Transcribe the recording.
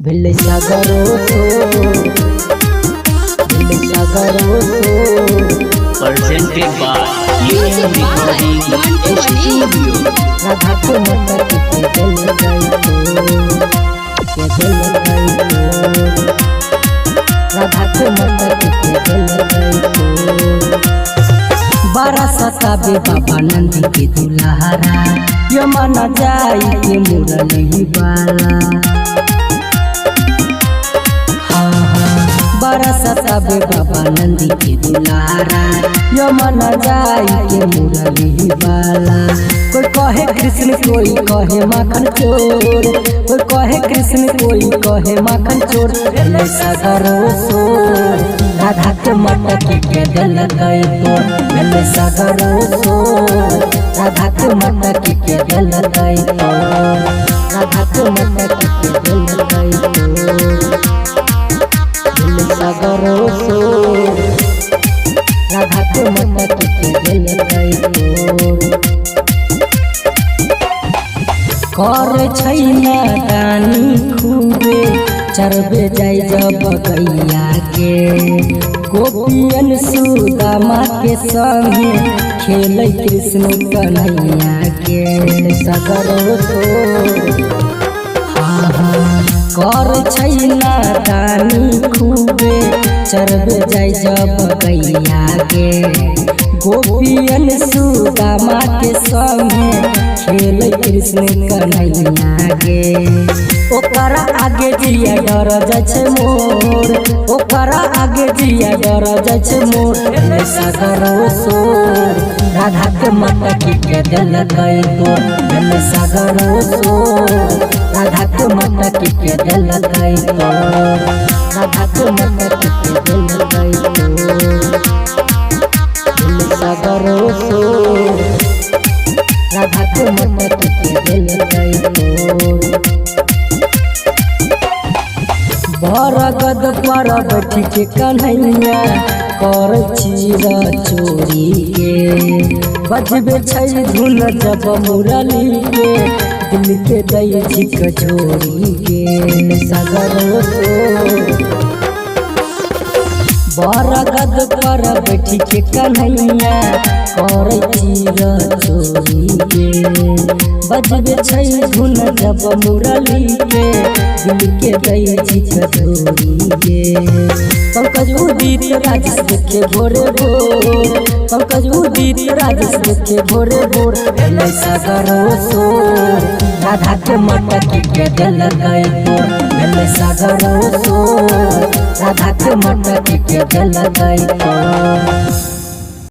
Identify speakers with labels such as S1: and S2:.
S1: भेलै सागरो
S2: presented by AM Recording Studio.
S1: Radha को मत के दिल गई राधा को मत के दिल गई बारह सताबे बाबा नंदी के दुल्हारा यमना जाई के मुरली बाला बारह सताबे बाबा नंदी के दुल्हारा यमना जाई के मुरली बाला कोई कहे कृष्ण कोई कहे माखन चोर कोई कहे कृष्ण कोई कहे माखन चोर भेलै सागरो सोर राधा के मटक के दिल गई तोर भेलै सागरो सोर राधा के मटक के दिल गई तोर राधा के मटक के दिल गई तोर भेलै सागरो सोर राधा के मटक के दिल गई तोर कर छैना दानी खूबे चरबे जाय जब गैया के गोपियन सुदामा के संगे खेलै कृष्ण कन्हैया के सागरो सोर कर छैना दानी खूबे चरबे जाय जब गैया के गोपियन सुदामा के संगे खेलै कृष्ण कन्हैया के ओकरा आगे जिया डर जाइ छै मोर ओकरा आगे जिया डर जाइ छै मोर भेलै सागरो सोर राधा के मटक के दिल गई तोर भेलै सागरो सोर राधा के मटक के दिल गई तोर राधा के मटक के दिल गई तोर भेलै सागरो सोर राधा के मटक के दिल गई तोर बरगद पर बैठ के कन्हैया कर चीरा चोरी के बजबे छै धुन जब मुरली के दिल के दै छी कचोरी के सागरो सोर बरगद पर बैठ के कन्हैया कर चीरा चोरी के बजबे छै धुन जब मुरली के दिल के दै छी कचोरी के पंकज उदित राजेश देखे भोरे भोर पंकज उदित राजेश देखे भोरे भोर भेलै सागरो सोर राधा के मटक के दिल गई तोर भेलै सागरो सोर राधा के मटक के दिल गई तोर।